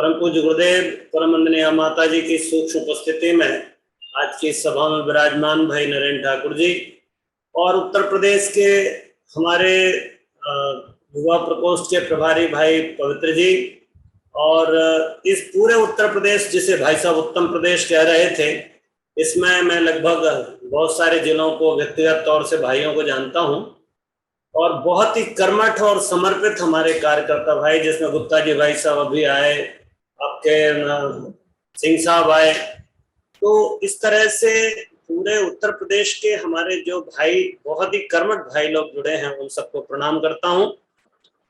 परम पूज्य गुरुदेव परम वंदनीय माता जी की सूक्ष्म उपस्थिति में आज की सभा में विराजमान भाई नरेंद्र ठाकुर जी और उत्तर प्रदेश के हमारे युवा प्रकोष्ठ के प्रभारी भाई पवित्र जी और इस पूरे उत्तर प्रदेश जिसे भाई साहब उत्तम प्रदेश कह रहे थे, इसमें मैं लगभग बहुत सारे जिलों को व्यक्तिगत तौर से भाइयों को जानता हूं और बहुत ही कर्मठ और समर्पित हमारे कार्यकर्ता भाई, जिसमें गुप्ता जी भाई साहब अभी आए, आपके सिंह साहब आए, तो इस तरह से पूरे उत्तर प्रदेश के हमारे जो भाई बहुत ही कर्मठ भाई लोग जुड़े हैं, उन सबको प्रणाम करता हूं।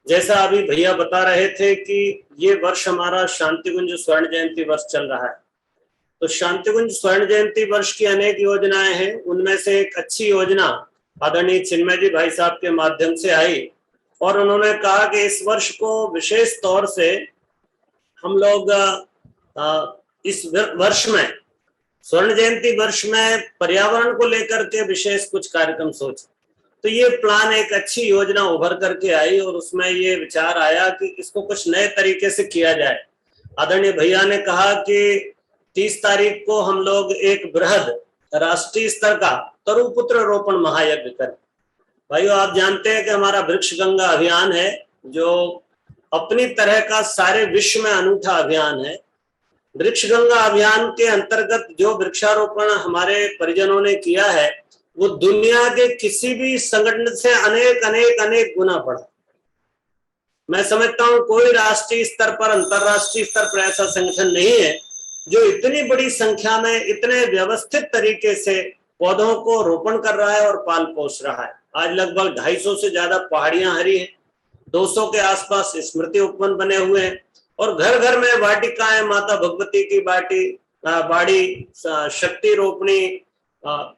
जैसा अभी भैया बता रहे थे कि ये वर्ष हमारा शांतिकुंज स्वर्ण जयंती वर्ष चल रहा है, तो शांतिकुंज स्वर्ण जयंती वर्ष की अनेक योजनाएं हैं। उनमें से एक अच्छी योजना आदरणीय चिन्मय जी भाई साहब के माध्यम से आई और उन्होंने कहा कि इस वर्ष को विशेष तौर से हम लोग इस वर्ष में स्वर्ण जयंती वर्ष में पर्यावरण को लेकर के विशेष कुछ कार्यक्रम सोचे। तो ये प्लान, एक अच्छी योजना उभर करके आई और उसमें ये विचार आया कि इसको कुछ नए तरीके से किया जाए। आदरणीय भैया ने कहा कि 30 तारीख को हम लोग एक बृहद राष्ट्रीय स्तर का तरुपुत्र रोपण महायज्ञ करें। भाइयों, आप जानते हैं कि हमारा वृक्ष गंगा अभियान है, जो अपनी तरह का सारे विश्व में अनूठा अभियान है। वृक्ष गंगा अभियान के अंतर्गत जो वृक्षारोपण हमारे परिजनों ने किया है, वो दुनिया के किसी भी संगठन से अनेक अनेक अनेक गुना बढ़ा। मैं समझता हूं कोई राष्ट्रीय स्तर पर, अंतरराष्ट्रीय स्तर पर ऐसा संगठन नहीं है जो इतनी बड़ी संख्या में इतने व्यवस्थित तरीके से पौधों को रोपण कर रहा है और पाल पोष रहा है। आज लगभग 250 से ज्यादा पहाड़ियां हरी हैं, 200 के आसपास स्मृति उपवन बने हुए हैं और घर घर में वाटिकाएं, माता भगवती की बाड़ी, शक्ति रोपणी,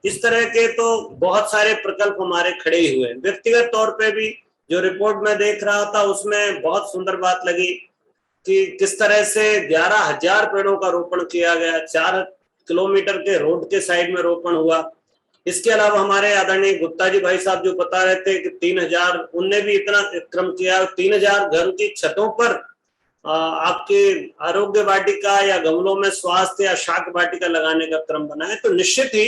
इस तरह के तो बहुत सारे प्रकल्प हमारे खड़े हुए हैं। व्यक्तिगत तौर पे भी जो रिपोर्ट में देख रहा था, उसमें बहुत सुंदर बात लगी कि किस तरह से 11,000 पेड़ों का रोपण किया गया, 4 किलोमीटर के रोड के साइड में रोपण हुआ। इसके अलावा हमारे आदरणीय गुप्ता जी भाई साहब जो बता रहे थे कि 3,000, उनने भी इतना क्रम किया, 3,000 घर की छतों पर आपके आरोग्य वाटिका या गमलों में स्वास्थ्य या शाक वाटिका लगाने का क्रम बना है। तो निश्चित ही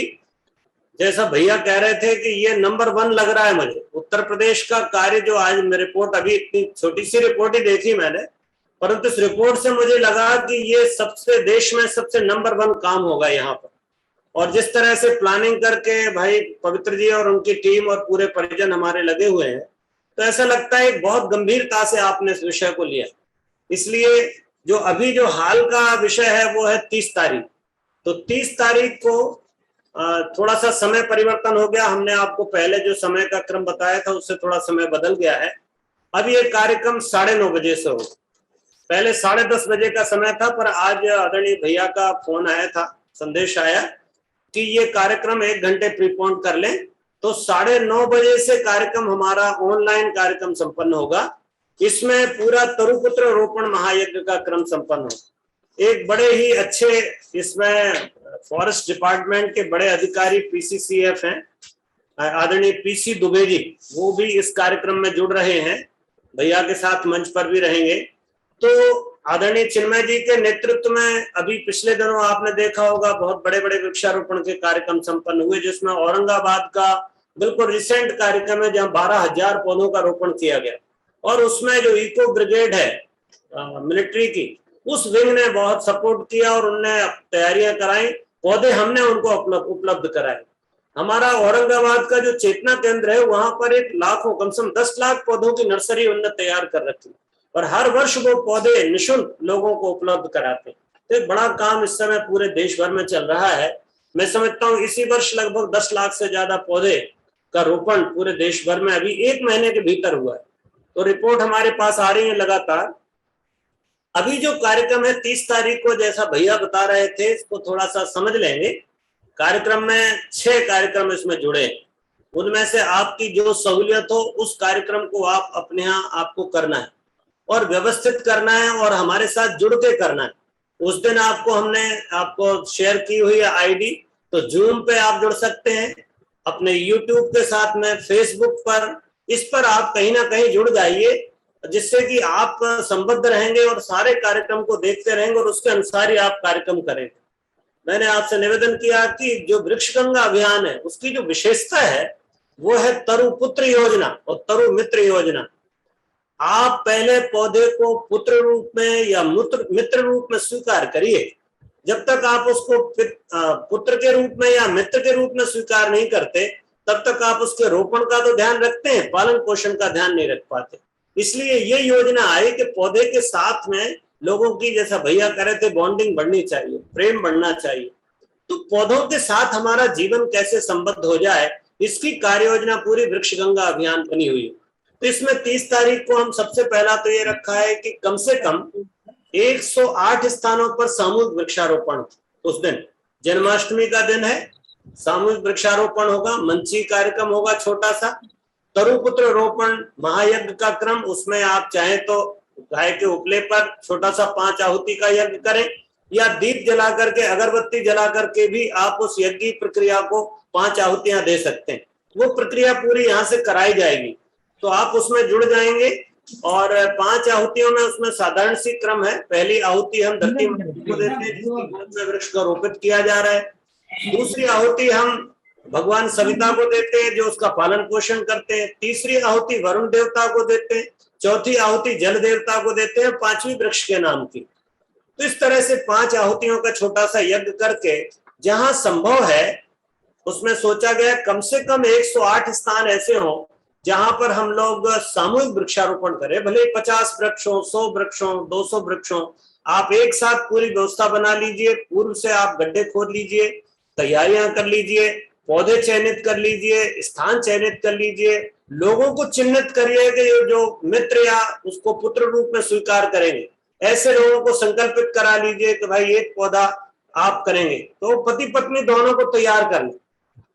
जैसा भैया कह रहे थे कि ये नंबर 1 लग रहा है मुझे उत्तर प्रदेश का कार्य। जो आज मैं रिपोर्ट, अभी इतनी छोटी सी रिपोर्ट ही देखी मैंने, परंतु इस रिपोर्ट से मुझे लगा कि ये सबसे देश में सबसे नंबर 1 काम होगा यहाँ पर। और जिस तरह से प्लानिंग करके भाई पवित्र जी और उनकी टीम और पूरे परिजन हमारे लगे हुए हैं, तो ऐसा लगता है बहुत गंभीरता से आपने इस विषय को लिया। इसलिए जो अभी जो हाल का विषय है वो है 30 तारीख। तो 30 तारीख को थोड़ा सा समय परिवर्तन हो गया। हमने आपको पहले जो समय का क्रम बताया था उससे थोड़ा समय बदल गया है। अब ये कार्यक्रम 9:30 बजे से हो, पहले 10:30 बजे का समय था, पर आज आदरणीय भैया का फोन आया था, संदेश आया कि ये कार्यक्रम 1 घंटे प्रीपोन कर लें। तो 9:30 बजे से कार्यक्रम हमारा ऑनलाइन कार्यक्रम संपन्न होगा। इसमें पूरा तरुपुत्र रोपण महायज्ञ का क्रम संपन्न हो। एक बड़े ही अच्छे, इसमें फॉरेस्ट डिपार्टमेंट के बड़े अधिकारी पीसीसीएफ हैं, आदरणीय पीसी दुबे जी, वो भी इस कार्यक्रम में जुड़ रहे हैं, भैया के साथ मंच पर भी रहेंगे। तो आदरणीय चिन्मय जी के नेतृत्व में अभी पिछले दिनों आपने देखा होगा बहुत बड़े बड़े वृक्षारोपण के कार्यक्रम संपन्न हुए, जिसमें औरंगाबाद का बिल्कुल रिसेंट कार्यक्रम है जहां 12,000 पौधों का रोपण किया गया। और उसमें जो इको ब्रिगेड है मिलिट्री की, उस विंग ने बहुत सपोर्ट किया और उनने तैयारियां कराई, पौधे हमने उनको उपलब्ध कराए। हमारा औरंगाबाद का जो चेतना केंद्र है, वहां पर एक लाखों, कम से कम 10 लाख पौधों की नर्सरी उनने तैयार कर रखी और हर वर्ष वो पौधे निःशुल्क लोगों को उपलब्ध कराते। तो एक बड़ा काम इस समय पूरे देश भर में चल रहा है। मैं समझता हूँ इसी वर्ष लगभग 10 लाख से ज्यादा पौधे का रोपण पूरे देश भर में अभी 1 महीने के भीतर हुआ है। तो रिपोर्ट हमारे पास आ रही है लगातार। अभी जो कार्यक्रम है 30 तारीख को, जैसा भैया बता रहे थे, इसको थोड़ा सा समझ लेंगे। कार्यक्रम में 6 कार्यक्रम इसमें जुड़े, उनमें से आपकी जो सहूलियत हो उस कार्यक्रम को आप अपने यहाँ आपको करना है और व्यवस्थित करना है और हमारे साथ जुड़ के करना है। उस दिन हमने आपको शेयर की हुई है आईडी, तो जूम पे आप जुड़ सकते हैं, अपने यूट्यूब के साथ में, फेसबुक पर, इस पर आप कहीं ना कहीं जुड़ जाइए जिससे कि आप संबद्ध रहेंगे और सारे कार्यक्रम को देखते रहेंगे और उसके अनुसार ही आप कार्यक्रम करेंगे। मैंने आपसे निवेदन किया कि जो वृक्ष गंगा अभियान है उसकी जो विशेषता है वो है तरु पुत्र योजना और तरु मित्र योजना। आप पहले पौधे को पुत्र रूप में या मित्र रूप में स्वीकार करिए। जब तक आप उसको पुत्र के रूप में या मित्र के रूप में स्वीकार नहीं करते तब तक आप उसके रोपण का तो ध्यान रखते हैं, पालन पोषण का ध्यान नहीं रख पाते। इसलिए ये योजना आई कि पौधे के साथ में लोगों की, जैसा भैया कह रहे थे, बॉन्डिंग बढ़नी चाहिए, प्रेम बढ़ना चाहिए। तो पौधों के साथ हमारा जीवन कैसे संबद्ध हो जाए, इसकी कार्य योजना पूरी वृक्ष गंगा अभियान बनी हुई है। तो इसमें 30 तारीख को हम सबसे पहला तो ये रखा है कि कम से कम 108 स्थानों पर सामूहिक वृक्षारोपण। उस दिन जन्माष्टमी का दिन है, सामूहिक वृक्षारोपण होगा, मंची कार्यक्रम होगा छोटा सा, तरुपुत्र रोपण महायज्ञ का क्रम, उसमें आप चाहें तो गाय के उपले पर छोटा सा 5 आहुति का यज्ञ करें या दीप जला करके, अगरबत्ती जला करके भी आप उस यज्ञ प्रक्रिया को 5 आहुतियां दे सकते हैं। वो प्रक्रिया पूरी यहाँ से कराई जाएगी, तो आप उसमें जुड़ जाएंगे। और 5 आहुतियों में उसमें साधारण सी क्रम है। पहली आहुति हम धरती को देते हैं जिसकी गोद में वृक्ष को रोपित किया जा रहा है। दूसरी आहुति हम भगवान सविता को देते हैं जो उसका पालन पोषण करते हैं। तीसरी आहुति वरुण देवता को देते हैं। चौथी आहुति जल देवता को देते हैं, 5वीं वृक्ष के नाम की। तो इस तरह से 5 आहुतियों का छोटा सा यज्ञ करके जहां संभव है उसमें सोचा गया कम से कम 108 स्थान ऐसे हों जहां पर हम लोग सामूहिक वृक्षारोपण करें। भले 50 वृक्षों, 100 वृक्षों, 200 वृक्षों, आप एक साथ पूरी व्यवस्था बना लीजिए। पूर्व से आप गड्ढे खोद लीजिए, तैयारियां कर लीजिए, पौधे चयनित कर लीजिए, स्थान चयनित कर लीजिए, लोगों को चिन्हित करिए कि जो मित्र या उसको पुत्र रूप में स्वीकार करेंगे, ऐसे लोगों को संकल्पित करा लीजिए कि भाई एक पौधा आप करेंगे। तो पति पत्नी दोनों को तैयार कर लें,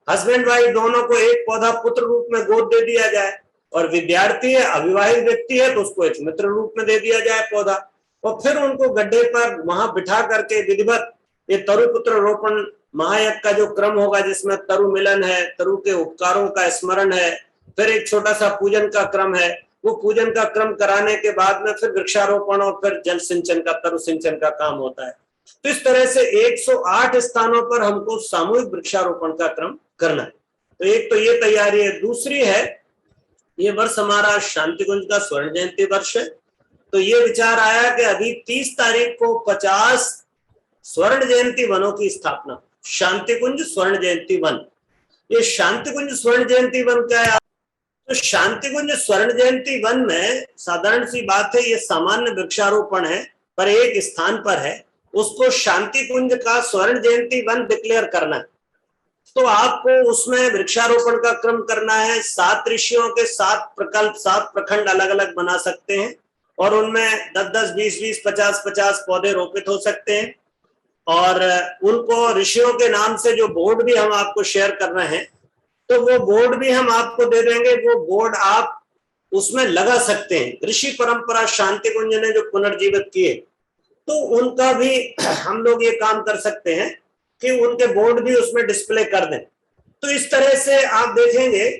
हस्बैंड वाइफ दोनों को एक पौधा पुत्र रूप में गोद दे दिया जाए, और विद्यार्थी है, अविवाहित व्यक्ति है तो उसको एक मित्र रूप में दे दिया जाए पौधा, और फिर उनको गड्ढे पर वहां बिठा करके विधिवत ये तरु पुत्र रोपण महायज्ञ का जो क्रम होगा जिसमें तरु मिलन है, तरु के उपकारों का स्मरण है, फिर एक छोटा सा पूजन का क्रम है। वो पूजन का क्रम कराने के बाद में फिर वृक्षारोपण और फिर जल सिंचन का, तरु सिंचन का काम होता है। तो इस तरह से 108 स्थानों पर हमको सामूहिक वृक्षारोपण का क्रम करना है। तो एक तो ये तैयारी है। दूसरी है, ये वर्ष हमारा शांति कुंज का स्वर्ण जयंती वर्ष है, तो ये विचार आया कि अभी 30 तारीख को 50 स्वर्ण जयंती वनों की स्थापना, शांति कुंज स्वर्ण जयंती वन। ये शांति कुंज स्वर्ण जयंती वन क्या है? तो शांति कुंज स्वर्ण जयंती वन में साधारण सी बात है, ये सामान्य वृक्षारोपण है पर एक स्थान पर है, उसको शांति कुंज का स्वर्ण जयंती वन डिक्लेयर करना है। तो आपको उसमें वृक्षारोपण का क्रम करना है। 7 ऋषियों के 7 प्रकल्प, 7 प्रखंड अलग अलग बना सकते हैं और उनमें 10-10, 20-20, 50-50 पौधे रोपित हो सकते हैं। और उनको ऋषियों के नाम से जो बोर्ड भी हम आपको शेयर कर रहे हैं, तो वो बोर्ड भी हम आपको दे देंगे। वो बोर्ड आप उसमें लगा सकते हैं। ऋषि परंपरा शांति कुंज ने जो पुनर्जीवित किए, तो उनका भी हम लोग ये काम कर सकते हैं कि उनके बोर्ड भी उसमें डिस्प्ले कर दें। तो इस तरह से आप देखेंगे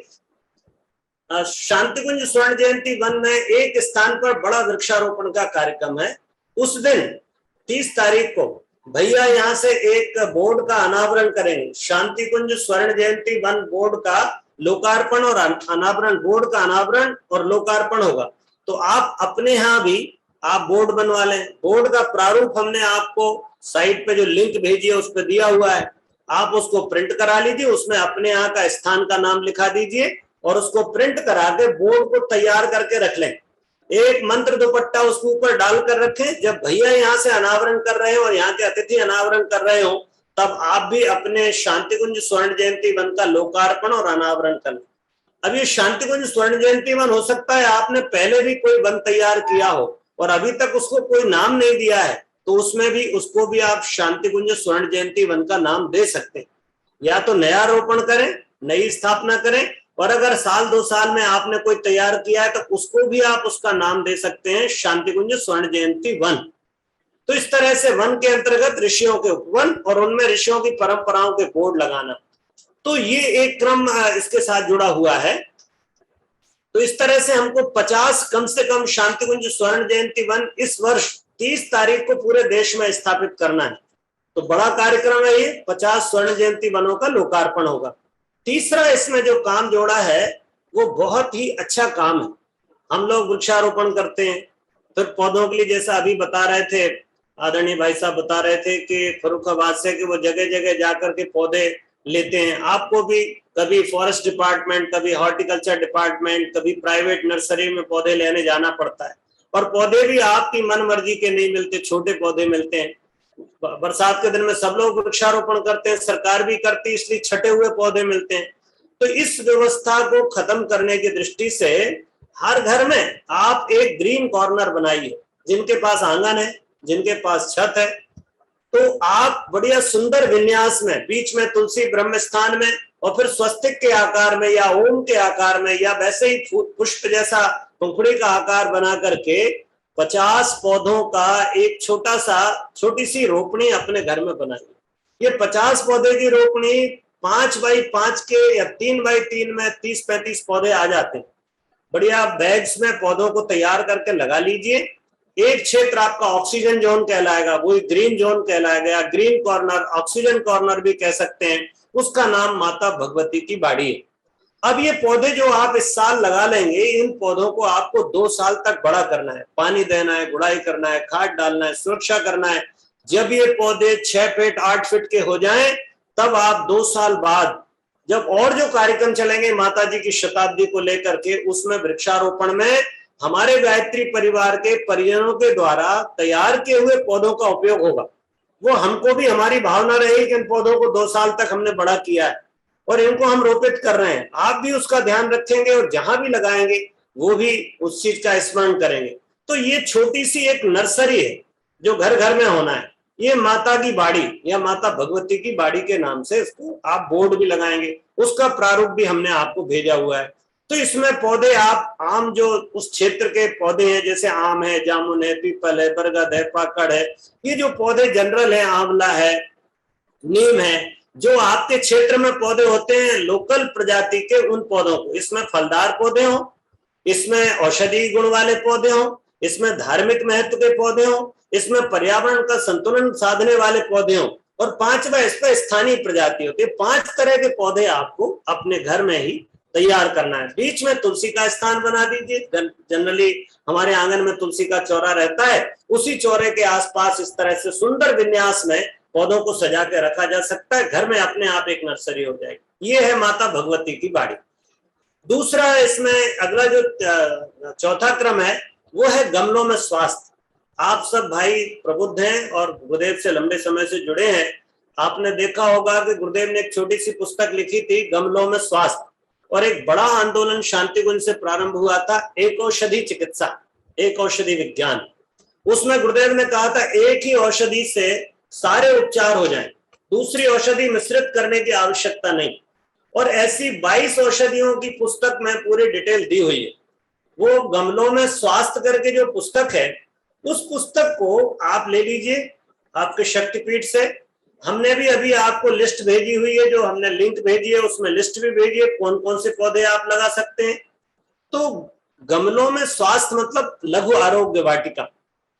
शांति कुंज स्वर्ण जयंती वन में एक स्थान पर बड़ा वृक्षारोपण का कार्यक्रम है। उस दिन 30 तारीख को भैया यहाँ से एक बोर्ड का अनावरण करेंगे। शांति कुंज स्वर्ण जयंती वन बोर्ड का लोकार्पण और अनावरण, बोर्ड का अनावरण और लोकार्पण होगा। तो आप अपने यहाँ भी आप बोर्ड बनवा लें। बोर्ड का प्रारूप हमने आपको साइट पे जो लिंक भेजी है उस पर दिया हुआ है, आप उसको प्रिंट करा लीजिए, उसमें अपने यहाँ का स्थान का नाम लिखा दीजिए और उसको प्रिंट करा के बोर्ड को तैयार करके रख लें। एक मंत्र दुपट्टा उसके ऊपर डालकर रखें। जब भैया यहाँ से अनावरण कर रहे हो और यहाँ के अतिथि अनावरण कर रहे हो, तब आप भी अपने शांति कुंज स्वर्ण जयंती वन का लोकार्पण और अनावरण कर लें। अब ये शांति कुंज स्वर्ण जयंती वन हो सकता है आपने पहले भी कोई वन तैयार किया हो और अभी तक उसको कोई नाम नहीं दिया है, तो उसमें भी उसको भी आप शांति कुंज स्वर्ण जयंती वन का नाम दे सकते हैं। या तो नया रोपण करें, नई स्थापना करें, और अगर 1-2 साल में आपने कोई तैयार किया है तो उसको भी आप उसका नाम दे सकते हैं शांति कुंज स्वर्ण जयंती वन। तो इस तरह से वन के अंतर्गत ऋषियों के उपवन और उनमें ऋषियों की परंपराओं के बोर्ड लगाना, तो ये एक क्रम इसके साथ जुड़ा हुआ है। तो इस तरह से हमको 50 कम से कम शांतिकुंज स्वर्ण जयंती वन इस वर्ष 30 तारीख को पूरे देश में स्थापित करना है। तो बड़ा कार्यक्रम है ये, 50 स्वर्ण जयंती वनों का लोकार्पण होगा। तीसरा इसमें जो काम जोड़ा है वो बहुत ही अच्छा काम है। हम लोग वृक्षारोपण करते हैं, फिर पौधों के लिए जैसा अभी बता रहे थे आदरणीय भाई साहब बता रहे थे कि फर्रुखाबाद से कि वो जगह जगह जाकर के पौधे लेते हैं। आपको भी कभी फॉरेस्ट डिपार्टमेंट, कभी हॉर्टिकल्चर डिपार्टमेंट, कभी प्राइवेट नर्सरी में पौधे लेने जाना पड़ता है, और पौधे भी आपकी मन मर्जी के नहीं मिलते, छोटे पौधे मिलते हैं। बरसात के दिन में सब लोग वृक्षारोपण करते हैं, सरकार भी करती है, इसलिए छटे हुए पौधे मिलते हैं। तो इस व्यवस्था को खत्म करने की दृष्टि से हर घर में आप एक ग्रीन कॉर्नर बनाइए। जिनके पास आंगन है, जिनके पास छत है, तो आप बढ़िया सुंदर विन्यास में बीच में तुलसी ब्रह्म स्थान में, और फिर स्वस्तिक के आकार में या ओम के आकार में या वैसे ही पुष्प जैसा पंखुड़ी का आकार बना करके 50 पौधों का एक छोटी सी रोपणी अपने घर में बनाइए। ये 50 पौधे की रोपणी 5 बाई 5 के या 3 बाई 3 में 30-35 पौधे आ जाते हैं। बढ़िया बैग्स में पौधों को तैयार करके लगा लीजिए। एक क्षेत्र आपका ऑक्सीजन जोन कहलाएगा, वही ग्रीन जोन कहलाएगा, या ग्रीन कॉर्नर, ऑक्सीजन कॉर्नर भी कह सकते हैं। उसका नाम माता भगवती की बाड़ी है। अब ये पौधे जो आप इस साल लगा लेंगे, इन पौधों को आपको 2 साल तक बड़ा करना है, पानी देना है, गुड़ाई करना है, खाद डालना है, सुरक्षा करना है। जब ये पौधे 6 फीट 8 फीट के हो जाएं, तब आप 2 साल बाद जब और जो कार्यक्रम चलेंगे माता जी की शताब्दी को लेकर के, उसमें वृक्षारोपण में हमारे गायत्री परिवार के परिजनों के द्वारा तैयार किए हुए पौधों का उपयोग होगा। वो हमको भी हमारी भावना रही कि इन पौधों को 2 साल तक हमने बड़ा किया है और इनको हम रोपित कर रहे हैं। आप भी उसका ध्यान रखेंगे और जहां भी लगाएंगे वो भी उस चीज का स्मरण करेंगे। तो ये छोटी सी एक नर्सरी है जो घर घर में होना है। ये माता की बाड़ी या माता भगवती की बाड़ी के नाम से इसको आप बोर्ड भी लगाएंगे, उसका प्रारूप भी हमने आपको भेजा हुआ है। तो इसमें पौधे आप आम जो उस क्षेत्र के पौधे हैं, जैसे आम है, जामुन है, पीपल है, बरगद है, पाकड़ है, ये जो पौधे जनरल है, आंवला है, नीम है, जो आपके क्षेत्र में पौधे होते हैं लोकल प्रजाति के, उन पौधों को, इसमें फलदार पौधे हों, इसमें औषधि गुण वाले पौधे हों, इसमें धार्मिक महत्व के पौधे हों, इसमें पर्यावरण का संतुलन साधने वाले पौधे हों, और 5वां इस पर स्थानीय प्रजाति होती है। 5 तरह के पौधे आपको अपने घर में ही तैयार करना है। बीच में तुलसी का स्थान बना दीजिए। जनरली हमारे आंगन में तुलसी का चौरा रहता है, उसी चौरे के आसपास इस तरह से सुंदर विन्यास में पौधों को सजा के रखा जा सकता है। घर में अपने आप एक नर्सरी हो जाएगी। ये है माता भगवती की बाड़ी। दूसरा इसमें अगला जो चौथा क्रम है वो है गमलों में स्वास्थ्य। आप सब भाई प्रबुद्ध हैं और गुरुदेव से लंबे समय से जुड़े हैं। आपने देखा होगा कि गुरुदेव ने एक छोटी सी पुस्तक लिखी थी, गमलों में स्वास्थ्य, और एक बड़ा आंदोलन शांतिकुंज से प्रारंभ हुआ था, एक औषधि चिकित्सा, एक औषधि विज्ञान। उसमें गुरुदेव ने कहा था एक ही औषधि से सारे उपचार हो जाएं, दूसरी औषधि मिश्रित करने की आवश्यकता नहीं। और ऐसी 22 औषधियों की पुस्तक में पूरी डिटेल दी हुई है। वो गमलों में स्वास्थ्य करके जो पुस्तक है, उस पुस्तक को आप ले लीजिए आपके शक्तिपीठ से। हमने भी अभी आपको लिस्ट भेजी हुई है, जो हमने लिंक भेजी है उसमें लिस्ट भी भेजी है कौन कौन से पौधे आप लगा सकते हैं। तो गमलों में स्वास्थ्य मतलब लघु आरोग्य वाटिका।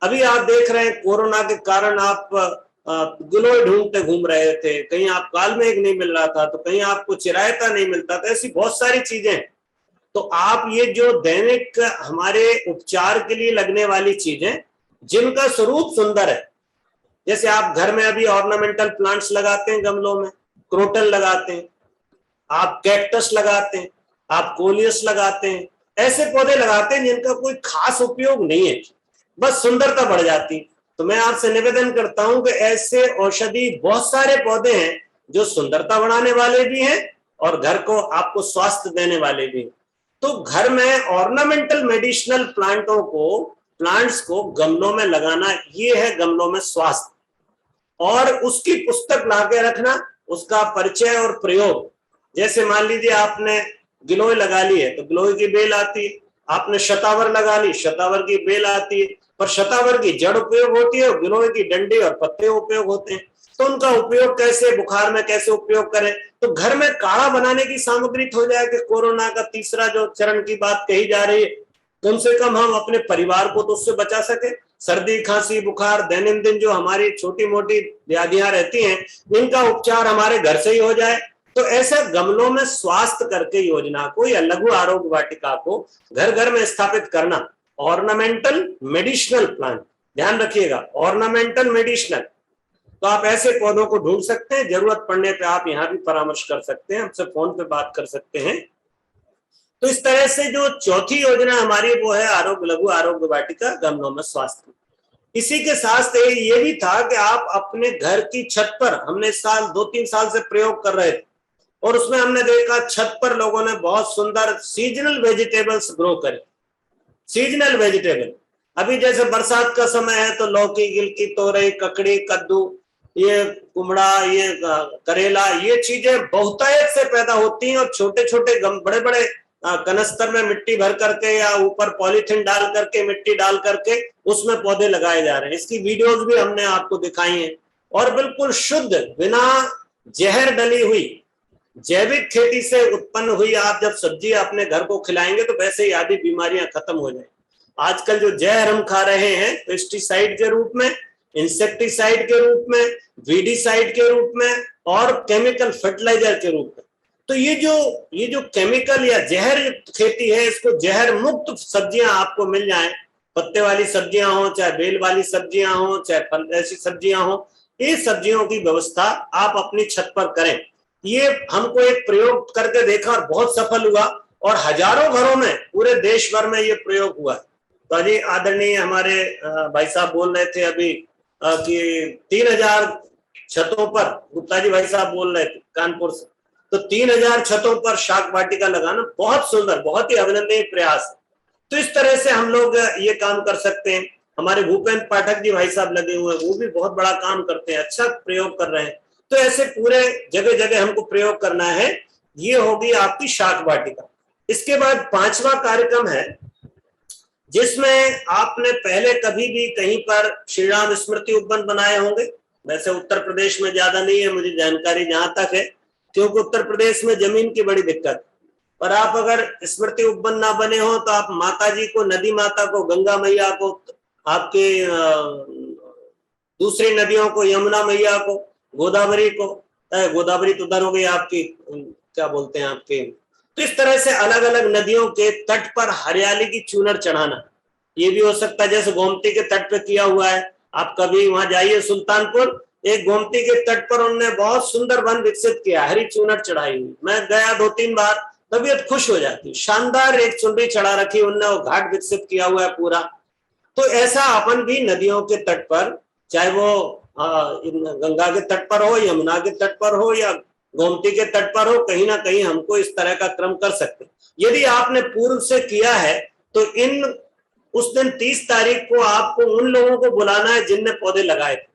अभी आप देख रहे हैं कोरोना के कारण आप गिलोय ढूंढते घूम रहे थे, कहीं आप कालमेघ नहीं मिल रहा था, तो कहीं आपको चिरायता नहीं मिलता था, ऐसी बहुत सारी चीजें। तो आप ये जो दैनिक हमारे उपचार के लिए लगने वाली चीजें जिनका स्वरूप सुंदर है, जैसे आप घर में अभी ऑर्नामेंटल प्लांट्स लगाते हैं, गमलों में क्रोटन लगाते हैं, आप कैक्टस लगाते हैं, आप कोलियस लगाते हैं, ऐसे पौधे लगाते हैं जिनका कोई खास उपयोग नहीं है, बस सुंदरता बढ़ जाती। तो मैं आपसे निवेदन करता हूं कि ऐसे औषधि बहुत सारे पौधे हैं जो सुंदरता बढ़ाने वाले भी हैं और घर को आपको स्वास्थ्य देने वाले भी हैं। तो घर में ऑर्नामेंटल मेडिसिनल प्लांट्स को गमलों में लगाना, ये है गमलों में स्वास्थ्य। और उसकी पुस्तक लाके रखना, उसका परिचय और प्रयोग। जैसे मान लीजिए आपने गिलोय लगा ली है तो गिलोय की बेल आती है, आपने शतावर लगा ली, शतावर की बेल आती है, पर शतावर की जड़ उपयोग होती है और गिलोय की डंडी और पत्ते उपयोग होते हैं। तो उनका उपयोग कैसे, बुखार में कैसे उपयोग करें। तो घर में काढ़ा बनाने की सामग्री हो जाए कि कोरोना का तीसरा जो चरण की बात कही जा रही है, कम से कम हम अपने परिवार को तो उससे बचा सके। सर्दी खांसी बुखार दैनंदिन जो हमारी छोटी मोटी व्याधियां रहती हैं, इनका उपचार हमारे घर से ही हो जाए। तो ऐसे गमलों में स्वास्थ्य करके योजना को या लघु आरोग्य वाटिका को घर घर में स्थापित करना। ऑर्नामेंटल मेडिसिनल प्लांट, ध्यान रखिएगा, ऑर्नामेंटल मेडिसिनल। तो आप ऐसे पौधों को ढूंढ सकते हैं, जरूरत पड़ने पे आप यहाँ भी परामर्श कर सकते हैं, हमसे फोन पे बात कर सकते हैं। तो इस तरह से जो चौथी योजना हमारी वो है आरोग्य लघु आरोग्य वाटिका गमलों में स्वास्थ्य। इसी के साथ ये भी था कि आप अपने घर की छत पर, हमने इस साल 2-3 साल से प्रयोग कर रहे थे और उसमें हमने देखा छत पर लोगों ने बहुत सुंदर सीजनल वेजिटेबल्स ग्रो करे। सीजनल वेजिटेबल, अभी जैसे बरसात का समय है तो लौकी गिलकी तोरई ककड़ी कद्दू ये कुमड़ा ये करेला ये चीजें बहुतायत से पैदा होती हैं और छोटे छोटे बड़े बड़े कनस्तर में मिट्टी भर करके या ऊपर पॉलीथीन डाल करके मिट्टी डाल करके उसमें पौधे लगाए जा रहे हैं। इसकी वीडियोस भी हमने आपको दिखाई हैं और बिल्कुल शुद्ध बिना जहर डली हुई जैविक खेती से उत्पन्न हुई आप जब सब्जी अपने घर को खिलाएंगे तो वैसे ही आदि बीमारियां खत्म हो जाएंगी। आजकल जो जहर हम खा रहे हैं पेस्टिसाइड के रूप में, इंसेक्टिसाइड के रूप में, वीडिसाइड के रूप में और केमिकल फर्टिलाइजर के रूप में, तो ये जो केमिकल या जहर युक्त खेती है, इसको जहर मुक्त सब्जियां आपको मिल जाएं, पत्ते वाली सब्जियां हो चाहे बेल वाली सब्जियां हो चाहे फल ऐसी सब्जियां हो, ये सब्जियों की व्यवस्था आप अपनी छत पर करें। ये हमको एक प्रयोग करके देखा और बहुत सफल हुआ और हजारों घरों में पूरे देश भर में ये प्रयोग हुआ। तो अजी आदरणीय हमारे भाई साहब बोल रहे थे अभी कि 3000 छतों पर, गुप्ता जी भाई साहब बोल रहे थे कानपुर से, तो 3000 छतों पर शाक वाटिका लगाना बहुत सुंदर, बहुत ही अभिनंदनीय प्रयास है। तो इस तरह से हम लोग ये काम कर सकते हैं। हमारे भूपेंद्र पाठक जी भाई साहब लगे हुए हैं, वो भी बहुत बड़ा काम करते हैं, अच्छा प्रयोग कर रहे हैं। तो ऐसे पूरे जगह जगह हमको प्रयोग करना है। ये होगी आपकी शाक वाटिका। इसके बाद 5वां कार्यक्रम है जिसमें आपने पहले कभी भी कहीं पर श्री राम स्मृति उपवन बनाए होंगे। वैसे उत्तर प्रदेश में ज्यादा नहीं है मुझे जानकारी जहां तक है, क्योंकि उत्तर प्रदेश में जमीन की बड़ी दिक्कत। पर आप अगर स्मृति उपवन ना बने हो तो आप माता जी को, नदी माता को, गंगा मैया को, आपके दूसरी नदियों को, यमुना मैया को, गोदावरी को, गोदावरी तो उधर हो गई आपकी, क्या बोलते हैं आपके, तो इस तरह से अलग अलग नदियों के तट पर हरियाली की चूनर चढ़ाना। ये भी हो सकता है जैसे गोमती के तट पे किया हुआ है, आप कभी वहां जाइए सुल्तानपुर, एक गोमती के तट पर उन्होंने बहुत सुंदर वन विकसित किया, हरी चूनर चढ़ाई हुई। मैं गया 2-3 बार, तबीयत खुश हो जाती। शानदार एक चुनरी चढ़ा रखी उनने, वो घाट विकसित किया हुआ है पूरा। तो ऐसा अपन भी नदियों के तट पर, चाहे वो गंगा के तट पर हो, यमुना के तट पर हो या गोमती के तट पर हो, कहीं ना कहीं हमको इस तरह का क्रम कर सकते हैं। यदि आपने पूर्व से किया है तो उस दिन 30 तारीख को आपको उन लोगों को बुलाना है जिनने पौधे लगाए थे।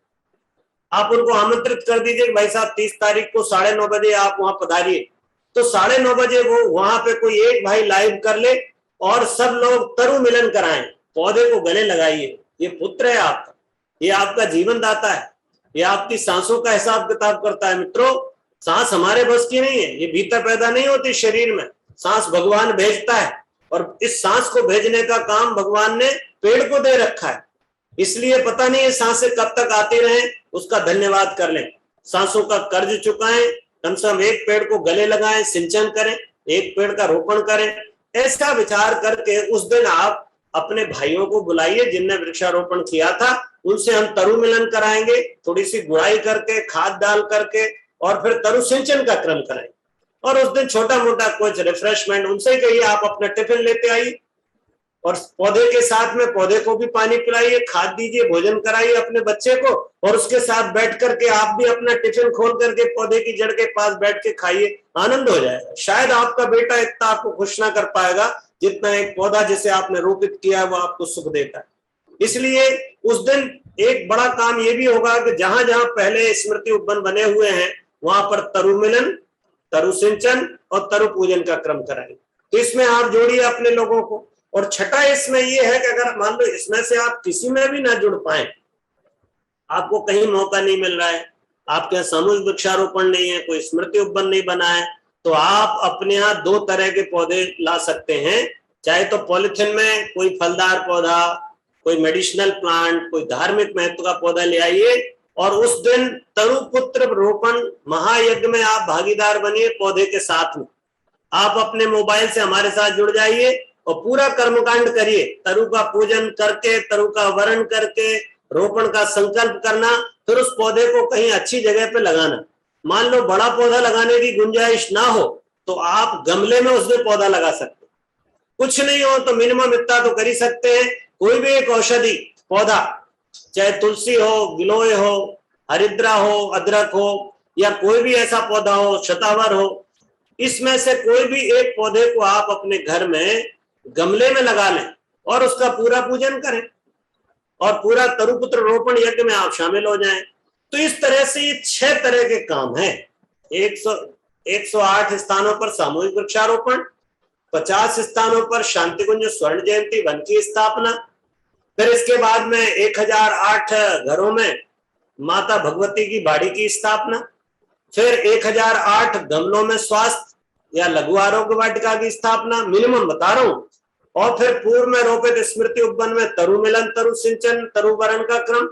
आप उनको आमंत्रित कर दीजिए भाई साहब 30 तारीख को 9:30 बजे आप वहां पधारिए। तो 9:30 बजे वो वहां पे कोई एक भाई लाइव कर ले और सब लोग तरु मिलन कराएं, पौधे को गले लगाइए। ये पुत्र है आपका, ये आपका जीवन दाता है, ये आपकी सांसों का हिसाब किताब करता है। मित्रों, सांस हमारे बस की नहीं है, ये भीतर पैदा नहीं होती शरीर में, सांस भगवान भेजता है और इस सांस को भेजने का काम भगवान ने पेड़ को दे रखा है। इसलिए पता नहीं ये सांसें कब तक आती रहे, उसका धन्यवाद कर लें, सांसों का कर्ज चुकाएं, कम से कम एक पेड़ को गले लगाएं, सिंचन करें, एक पेड़ का रोपण करें। ऐसा विचार करके उस दिन आप अपने भाइयों को बुलाइए जिनने वृक्षारोपण किया था, उनसे हम तरु मिलन कराएंगे, थोड़ी सी गुड़ाई करके, खाद डाल करके, और फिर तरु सिंचन का क्रम कराएंगे। और उस दिन छोटा मोटा कुछ रिफ्रेशमेंट उनसे ही कहिए, आप अपना टिफिन लेते आइए और पौधे के साथ में पौधे को भी पानी पिलाइए, खाद दीजिए, भोजन कराइए अपने बच्चे को, और उसके साथ बैठ करके आप भी अपना टिफिन खोल करके पौधे की जड़ के पास बैठ के खाइए, आनंद हो जाएगा। शायद आपका बेटा इतना आपको खुश ना कर पाएगा जितना एक पौधा जिसे आपने रोपित किया है वो आपको सुख देता है। इसलिए उस दिन एक बड़ा काम ये भी होगा कि जहां जहां पहले स्मृति उपवन बने हुए हैं वहां पर तरु मिलन, तरु सिंचन और तरु पूजन का क्रम कराएंगे। तो इसमें आप जोड़िए अपने लोगों को। और छठा इसमें यह है कि अगर मान लो इसमें से आप किसी में भी ना जुड़ पाए, आपको कहीं मौका नहीं मिल रहा है, आपके यहाँ सामूहिक वृक्षारोपण नहीं है, कोई स्मृति उपवन नहीं बना है, तो आप अपने यहाँ 2 तरह के पौधे ला सकते हैं। चाहे तो पॉलिथीन में कोई फलदार पौधा, कोई मेडिसिनल प्लांट, कोई धार्मिक महत्व का पौधा ले आइए और उस दिन तरुपुत्र रोपण महायज्ञ में आप भागीदार बनिए पौधे के साथ में। आप अपने मोबाइल से हमारे साथ जुड़ जाइए और पूरा कर्मकांड करिए, तरु का पूजन करके, तरु का वरण करके, रोपण का संकल्प करना, फिर उस पौधे को कहीं अच्छी जगह पे लगाना। मान लो बड़ा पौधा लगाने की गुंजाइश ना हो तो आप गमले में उसमें पौधा लगा सकते, कुछ नहीं हो तो मिनिमम इतना तो कर ही सकते हैं। कोई भी एक औषधि पौधा, चाहे तुलसी हो, गिलोय हो, हरिद्रा हो, अदरक हो, या कोई भी ऐसा पौधा हो, शतावर हो, इसमें से कोई भी एक पौधे को आप अपने घर में गमले में लगा लें और उसका पूरा पूजन करें और पूरा तरुपुत्र रोपण यज्ञ में आप शामिल हो जाएं। तो इस तरह से ये 6 तरह के काम हैं। 108 स्थानों पर सामूहिक वृक्षारोपण, 50 स्थानों पर शांतिकुंज स्वर्ण जयंती वन की स्थापना, फिर इसके बाद में 1008 घरों में माता भगवती की बाड़ी की स्थापना, फिर 1008 गमलों में स्वास्थ्य या लघु आरोग्य वाटिका की स्थापना, मिनिमम बता रहा हूं, और फिर पूर्व में रोपित स्मृति उपवन में तरु मिलन, तरु सिंचन, तरु वरण का क्रम,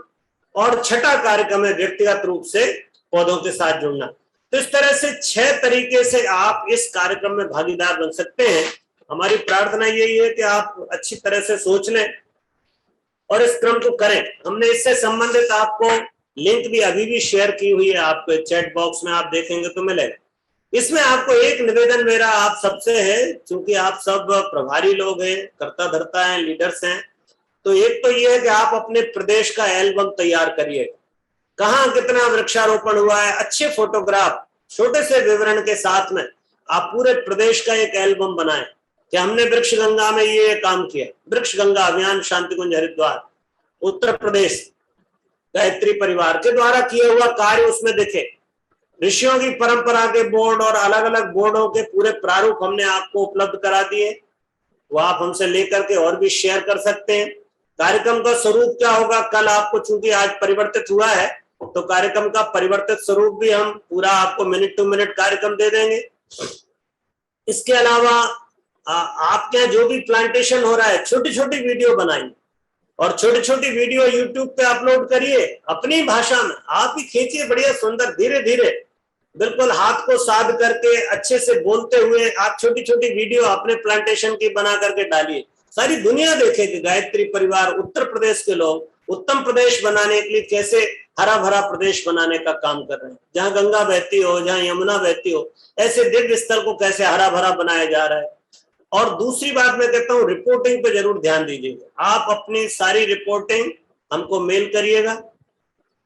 और छठा कार्यक्रम है व्यक्तिगत रूप से पौधों के साथ जुड़ना। तो इस तरह से 6 तरीके से आप इस कार्यक्रम में भागीदार बन सकते हैं। हमारी प्रार्थना यही है कि आप अच्छी तरह से सोच लें और इस क्रम को करें। हमने इससे संबंधित आपको लिंक भी अभी भी शेयर की हुई है, आपके चैट बॉक्स में आप देखेंगे तो मिलेगा। इसमें आपको एक निवेदन मेरा आप सबसे है, क्योंकि आप सब प्रभारी लोग हैं, कर्ता धर्ता हैं, लीडर्स हैं, तो एक तो ये है कि आप अपने प्रदेश का एल्बम तैयार करिए, कहाँ कितना वृक्षारोपण हुआ है, अच्छे फोटोग्राफ छोटे से विवरण के साथ में आप पूरे प्रदेश का एक एल्बम बनाएं कि हमने वृक्ष गंगा में ये काम किया। वृक्ष गंगा अभियान शांतिकुंज हरिद्वार उत्तर प्रदेश गायत्री परिवार के द्वारा किया हुआ कार्य उसमें दिखे। ऋषियों की परंपरा के बोर्ड और अलग अलग बोर्डों के पूरे प्रारूप हमने आपको उपलब्ध करा दिए, वो आप हमसे लेकर के और भी शेयर कर सकते हैं। कार्यक्रम का स्वरूप क्या होगा, कल आपको चूंकि आज परिवर्तित हुआ है तो कार्यक्रम का परिवर्तित स्वरूप भी हम पूरा आपको मिनट टू मिनट कार्यक्रम दे देंगे। इसके अलावा आपके यहाँ जो भी प्लांटेशन हो रहा है, छोटी छोटी वीडियो बनाइए और छोटी छोटी वीडियो यूट्यूब पे अपलोड करिए अपनी भाषा में, आप ही खींचिए बढ़िया सुंदर, धीरे धीरे बिल्कुल हाथ को साध करके अच्छे से बोलते हुए आप छोटी छोटी वीडियो अपने प्लांटेशन की बना करके डालिए। सारी दुनिया देखेगी गायत्री परिवार उत्तर प्रदेश के लोग उत्तम प्रदेश बनाने के लिए कैसे हरा भरा प्रदेश बनाने का काम कर रहे हैं। जहां गंगा बहती हो, जहां यमुना बहती हो, ऐसे दिव्य स्थल को कैसे हरा भरा बनाया जा रहा है। और दूसरी बात मैं कहता हूँ, रिपोर्टिंग पे जरूर ध्यान दीजिएगा। आप अपनी सारी रिपोर्टिंग हमको मेल करिएगा,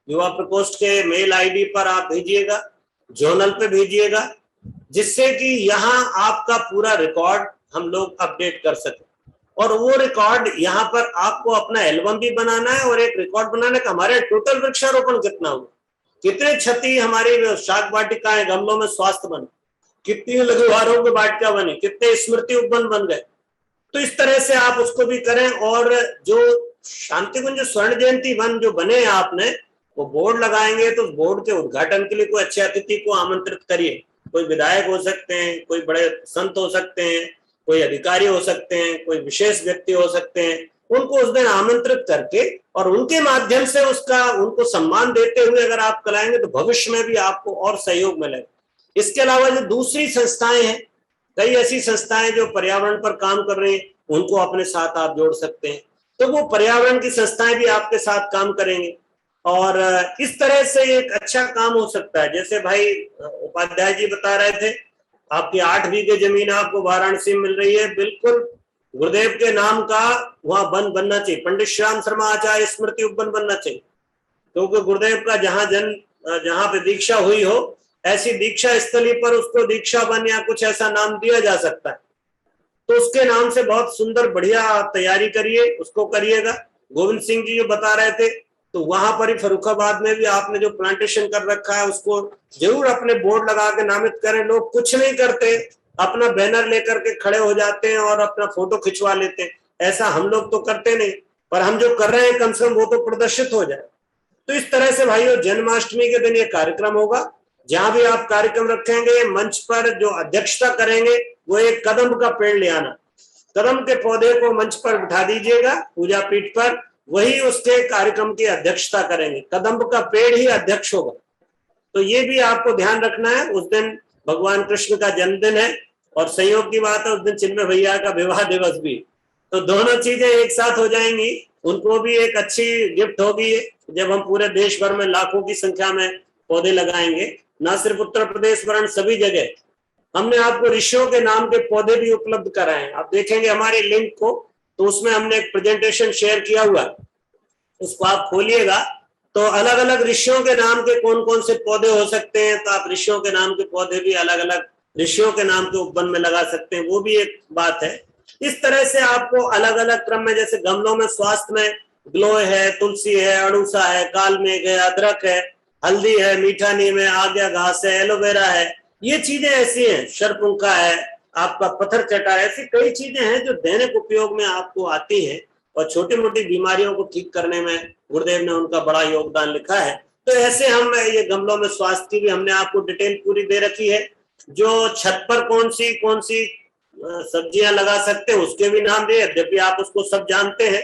युवा प्रकोष्ठ के मेल आईडी पर आप भेजिएगा, जोनल पे भेजिएगा, जिससे कि यहाँ आपका पूरा रिकॉर्ड हम लोग अपडेट कर सके। और वो रिकॉर्ड यहाँ पर आपको अपना एल्बम भी बनाना है और एक रिकॉर्ड बनाने का हमारे टोटल वृक्षारोपण कितना हुआ, कितने क्षति हमारी शाक वाटिकाएं गमलों में स्वास्थ्य बने, कितनी लघु आरोग्य वाटिका बनी, कितने स्मृति उपवन बन गए। तो इस तरह से आप उसको भी करें। और जो शांतिकुंज स्वर्ण जयंती वन जो बने आपने, वो बोर्ड लगाएंगे तो बोर्ड के उद्घाटन के लिए कोई अच्छे अतिथि को आमंत्रित करिए। कोई विधायक हो सकते हैं, कोई बड़े संत हो सकते हैं, कोई अधिकारी हो सकते हैं, कोई विशेष व्यक्ति हो सकते हैं, उनको उस दिन आमंत्रित करके और उनके माध्यम से उसका उनको सम्मान देते हुए अगर आप कराएंगे तो भविष्य में भी आपको और सहयोग मिलेगा। इसके अलावा जो दूसरी संस्थाएं हैं, कई ऐसी संस्थाएं जो पर्यावरण पर काम कर रही हैं, उनको अपने साथ आप जोड़ सकते हैं, तो वो पर्यावरण की संस्थाएं भी आपके साथ काम करेंगे और इस तरह से एक अच्छा काम हो सकता है। जैसे भाई उपाध्याय जी बता रहे थे, आपकी 8 बीघे जमीन आपको वाराणसी में मिल रही है, बिल्कुल गुरुदेव के नाम का वहां वन बनना चाहिए, पंडित श्याम शर्मा आचार्य स्मृति उपवन बनना चाहिए, क्योंकि गुरुदेव का जहां पे दीक्षा हुई हो, ऐसी दीक्षा स्थली पर उसको दीक्षा वन या कुछ ऐसा नाम दिया जा सकता है। तो उसके नाम से बहुत सुंदर बढ़िया तैयारी करिए, उसको करिएगा। गोविंद सिंह जी जो बता रहे थे, तो वहां पर ही फर्रुखाबाद में भी आपने जो प्लांटेशन कर रखा है उसको जरूर अपने बोर्ड लगा के नामित करें। लोग कुछ नहीं करते, अपना बैनर लेकर के खड़े हो जाते हैं और अपना फोटो खिंचवा लेते हैं। ऐसा हम लोग तो करते नहीं, पर हम जो कर रहे हैं कम से कम वो तो प्रदर्शित हो जाए। तो इस तरह से भाइयों जन्माष्टमी के दिन ये कार्यक्रम होगा। जहां भी आप कार्यक्रम रखेंगे, मंच पर जो अध्यक्षता करेंगे वो एक कदम का पेड़ ले आना, कदम के पौधे को मंच पर बिठा दीजिएगा पूजा पीठ पर, वही उसके कार्यक्रम की अध्यक्षता करेंगे। कदम का पेड़ ही अध्यक्ष होगा। तो ये भी आपको ध्यान रखना है। उस दिन भगवान कृष्ण का जन्मदिन है और संयोग की बात है उस दिन चिन्मय भैया का विवाह दिवस भी, तो दोनों चीजें एक साथ हो जाएंगी। उनको भी एक अच्छी गिफ्ट होगी जब हम पूरे देश भर में लाखों की संख्या में पौधे लगाएंगे। न सिर्फ उत्तर प्रदेश वरन सभी जगह हमने आपको ऋषियों के नाम के पौधे भी उपलब्ध कराए हैं। आप देखेंगे हमारे लिंक को, तो उसमें हमने एक प्रेजेंटेशन शेयर किया हुआ, उसको आप खोलिएगा तो अलग अलग ऋषियों के नाम के कौन कौन से पौधे हो सकते हैं। तो आप ऋषियों के नाम के पौधे भी अलग अलग ऋषियों के नाम के उपवन में लगा सकते हैं, वो भी एक बात है। इस तरह से आपको अलग अलग क्रम में, जैसे गमलों में स्वास्थ्य में ग्लोय है, तुलसी है, अड़ूसा है, कालमेघ है, अदरक है, हल्दी है, मीठा नीम है, आज्ञा घास है, एलोवेरा है, ये चीजें ऐसी हैं, शरपुंखा है, आपका पत्थर चटा है, ऐसी कई चीजें हैं जो दैनिक उपयोग में आपको आती हैं और छोटी मोटी बीमारियों को ठीक करने में गुरुदेव ने उनका बड़ा योगदान लिखा है। तो ऐसे हम ये गमलों में स्वास्थ्य की भी हमने आपको डिटेल पूरी दे रखी है। जो छत पर कौन सी सब्जियां लगा सकते हैं उसके भी नाम दिए, यद्यपि आप उसको सब जानते हैं।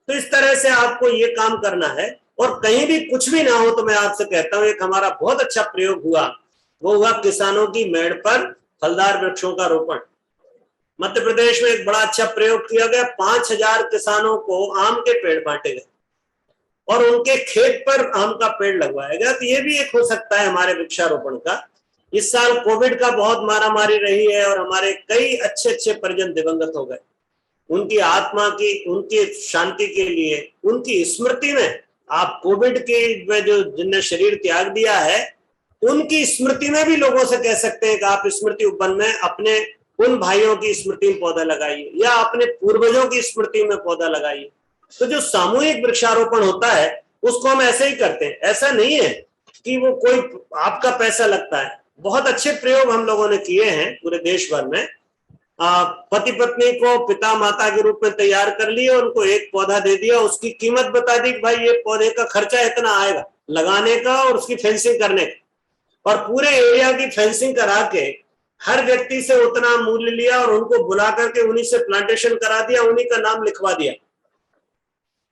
तो इस तरह से आपको ये काम करना है। और कहीं भी कुछ भी ना हो तो मैं आपसे कहता हूँ, एक हमारा बहुत अच्छा प्रयोग हुआ, वो हुआ किसानों की मेड़ पर फलदार वृक्षों का रोपण। मध्य प्रदेश में एक बड़ा अच्छा प्रयोग किया गया। 5000 किसानों को आम के पेड़ बांटे गए और उनके खेत पर आम का पेड़ लगवाया गया। तो ये भी एक हो सकता है हमारे वृक्षारोपण का। इस साल कोविड का बहुत मारामारी रही है और हमारे कई अच्छे अच्छे परिजन दिवंगत हो गए। उनकी आत्मा की, उनकी शांति के लिए, उनकी स्मृति में आप कोविड के में जो जिनने शरीर त्याग दिया है उनकी स्मृति में भी लोगों से कह सकते हैं कि आप स्मृति उपवन में अपने उन भाइयों की स्मृति में पौधा लगाइए या अपने पूर्वजों की स्मृति में पौधा लगाइए। तो जो सामूहिक वृक्षारोपण होता है उसको हम ऐसे ही करते हैं। ऐसा नहीं है कि वो कोई आपका पैसा लगता है। बहुत अच्छे प्रयोग हम लोगों ने किए हैं पूरे देश भर में। पति पत्नी को पिता माता के रूप में तैयार कर लिया, उनको एक पौधा दे दिया, उसकी कीमत बता दी कि भाई ये पौधे का खर्चा इतना आएगा लगाने का और उसकी फेंसिंग करने का, और पूरे एरिया की फेंसिंग करा के हर व्यक्ति से उतना मूल्य लिया और उनको बुला करके उन्हीं से प्लांटेशन करा दिया, उन्हीं का नाम लिखवा दिया।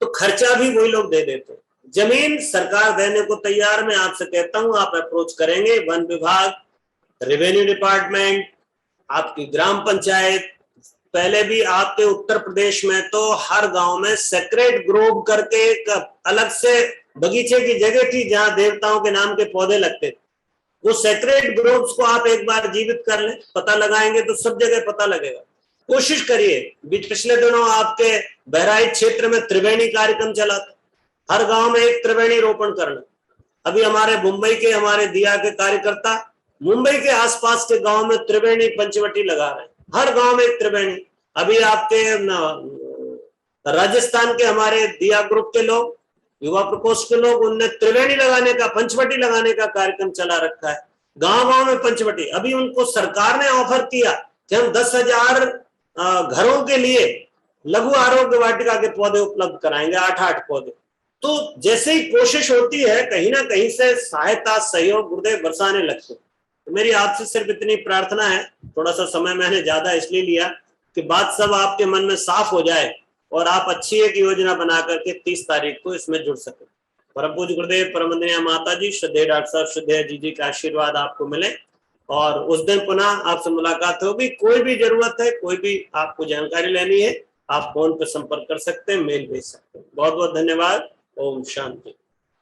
तो खर्चा भी वही लोग दे देते। जमीन सरकार देने को तैयार। मैं आपसे कहता हूं आप अप्रोच करेंगे वन विभाग, रेवेन्यू डिपार्टमेंट, आपकी ग्राम पंचायत। पहले भी आपके उत्तर प्रदेश में तो हर गांव में सेक्रेट ग्रोव करके एक अलग से बगीचे की जगह थी जहां देवताओं के नाम के पौधे लगते थे। वो सेक्रेट ग्रोव्स को आप एक बार जीवित कर लें, पता लगाएंगे तो सब जगह पता लगेगा। कोशिश करिए। पिछले दिनों आपके बहराइच क्षेत्र में त्रिवेणी कार्यक्रम चला था, हर गांव में एक त्रिवेणी रोपण करना। अभी हमारे मुंबई के, हमारे दिया के कार्यकर्ता मुंबई के आसपास के गांव में त्रिवेणी पंचवटी लगा रहे हैं, हर गांव में एक त्रिवेणी। अभी आपके राजस्थान के हमारे दिया ग्रुप के लोग, युवा प्रकोष्ठ के लोग, उनने त्रिवेणी लगाने का, पंचवटी लगाने का कार्यक्रम चला रखा है। गांव गांव में पंचवटी। अभी उनको सरकार ने ऑफर किया कि हम 10,000 घरों के लिए लघु आरोग्य वाटिका के पौधे उपलब्ध कराएंगे, 8-8 पौधे। तो जैसे ही कोशिश होती है कहीं ना कहीं से सहायता, सहयोग गुरुदेव बरसाने लगते। तो मेरी आपसे सिर्फ इतनी प्रार्थना है, थोड़ा सा समय मैंने ज्यादा इसलिए लिया कि बात सब आपके मन में साफ हो जाए और आप अच्छी एक योजना बना करके 30 तारीख को इसमें जुड़ सके। परम पूज्य गुरुदेव, परम वंदनीय माता जी, श्रद्धेय डॉक्टर साहब, श्रद्धेय जी का आशीर्वाद आपको मिले और उस दिन पुनः आपसे मुलाकात होगी। कोई भी जरूरत है, कोई भी आपको जानकारी लेनी है, आप फोन पर संपर्क कर सकते हैं, मेल भेज सकते हैं। बहुत बहुत धन्यवाद। ओम शांति।